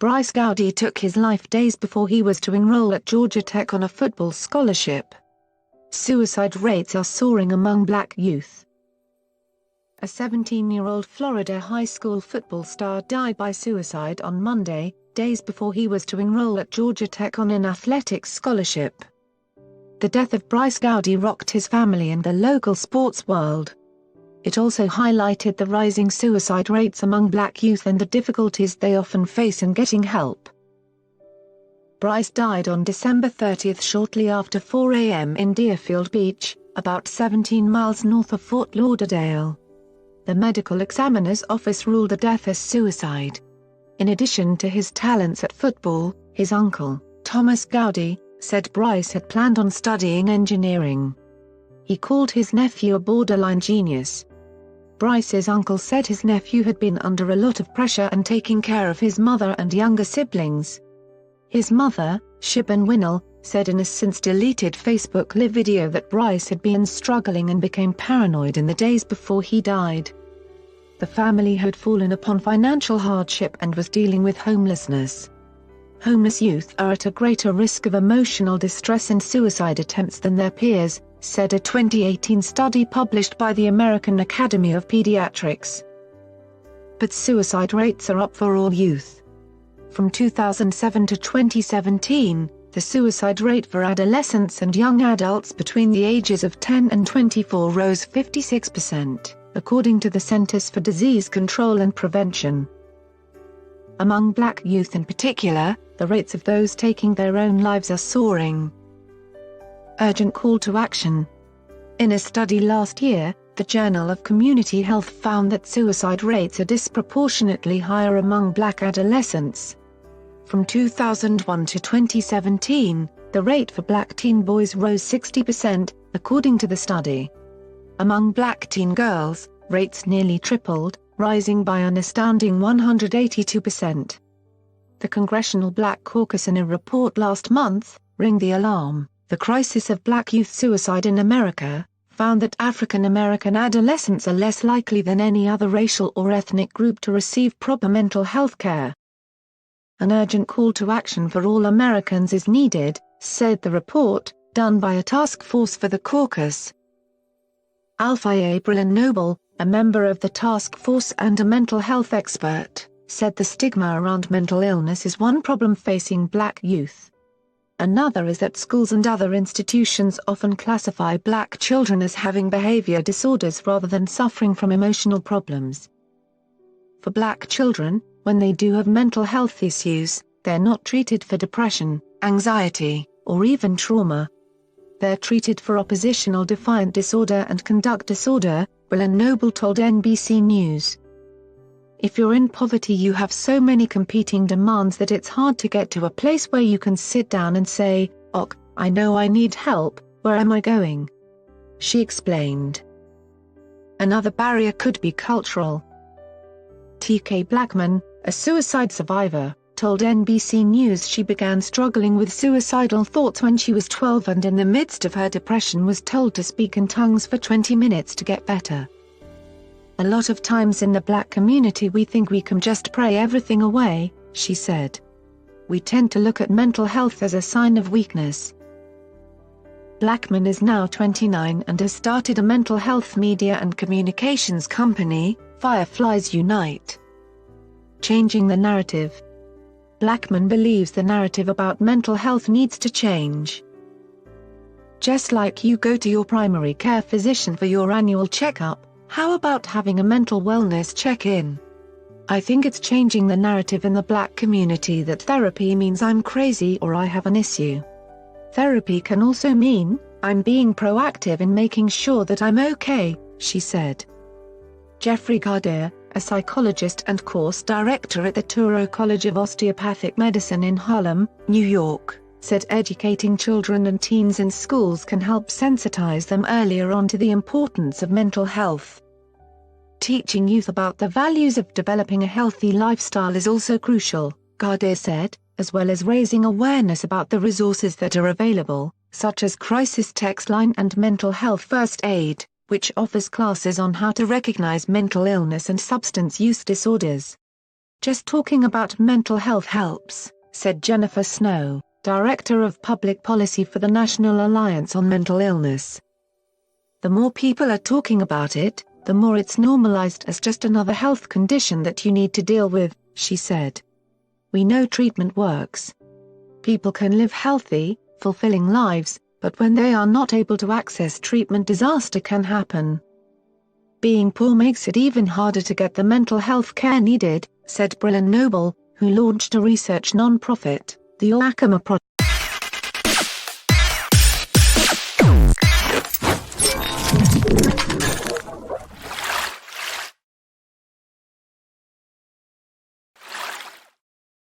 Bryce Gowdy took his life days before he was to enroll at Georgia Tech on a football scholarship. Suicide rates are soaring among black youth. A 17-year-old Florida high school football star died by suicide on Monday, days before he was to enroll at Georgia Tech on an athletics scholarship. The death of Bryce Gowdy rocked his family and the local sports world. It also highlighted the rising suicide rates among black youth and the difficulties they often face in getting help. Bryce died on December 30 shortly after 4 a.m. in Deerfield Beach, about 17 miles north of Fort Lauderdale. The medical examiner's office ruled the death as suicide. In addition to his talents at football, his uncle, Thomas Gowdy, said Bryce had planned on studying engineering. He called his nephew a borderline genius. Bryce's uncle said his nephew had been under a lot of pressure and taking care of his mother and younger siblings. His mother, Shiban Winnell, said in a since-deleted Facebook Live video that Bryce had been struggling and became paranoid in the days before he died. The family had fallen upon financial hardship and was dealing with homelessness. Homeless youth are at a greater risk of emotional distress and suicide attempts than their peers, said a 2018 study published by the American Academy of Pediatrics. But suicide rates are up for all youth. From 2007 to 2017, the suicide rate for adolescents and young adults between the ages of 10 and 24 rose 56%, according to the Centers for Disease Control and Prevention. Among black youth in particular, the rates of those taking their own lives are soaring. Urgent call to action. In a study last year, the Journal of Community Health found that suicide rates are disproportionately higher among black adolescents. From 2001 to 2017, the rate for black teen boys rose 60%, according to the study. Among black teen girls, rates nearly tripled, rising by an astounding 182%. The Congressional Black Caucus in a report last month, Ring the Alarm, The Crisis of Black Youth Suicide in America, found that African American adolescents are less likely than any other racial or ethnic group to receive proper mental health care. An urgent call to action for all Americans is needed, said the report, done by a task force for the caucus. Alfie Brillen-Noble, a member of the task force and a mental health expert, said the stigma around mental illness is one problem facing black youth. Another is that schools and other institutions often classify black children as having behavior disorders rather than suffering from emotional problems. For black children, when they do have mental health issues, they're not treated for depression, anxiety, or even trauma. They're treated for oppositional defiant disorder and conduct disorder, Brillen-Noble told NBC News. If you're in poverty, you have so many competing demands that it's hard to get to a place where you can sit down and say, "Ok, I know I need help, where am I going?" She explained. Another barrier could be cultural. T.K. Blackman, a suicide survivor, told NBC News she began struggling with suicidal thoughts when she was 12 and in the midst of her depression was told to speak in tongues for 20 minutes to get better. "A lot of times in the black community we think we can just pray everything away," she said. "We tend to look at mental health as a sign of weakness." Blackman is now 29 and has started a mental health media and communications company, Fireflies Unite. Changing the narrative. Blackman believes the narrative about mental health needs to change. Just like you go to your primary care physician for your annual checkup, how about having a mental wellness check-in? "I think it's changing the narrative in the black community that therapy means I'm crazy or I have an issue. Therapy can also mean, I'm being proactive in making sure that I'm okay," she said. Jeffrey Gardere, a psychologist and course director at the Touro College of Osteopathic Medicine in Harlem, New York, said educating children and teens in schools can help sensitize them earlier on to the importance of mental health. Teaching youth about the values of developing a healthy lifestyle is also crucial, Gardere said, as well as raising awareness about the resources that are available, such as Crisis Text Line and Mental Health First Aid, which offers classes on how to recognize mental illness and substance use disorders. Just talking about mental health helps, said Jennifer Snow, Director of Public Policy for the National Alliance on Mental Illness. The more people are talking about it, the more it's normalized as just another health condition that you need to deal with, she said. We know treatment works. People can live healthy, fulfilling lives, but when they are not able to access treatment, disaster can happen. Being poor makes it even harder to get the mental health care needed, said Brillen Noble, who launched a research non-profit, the Oakama Project.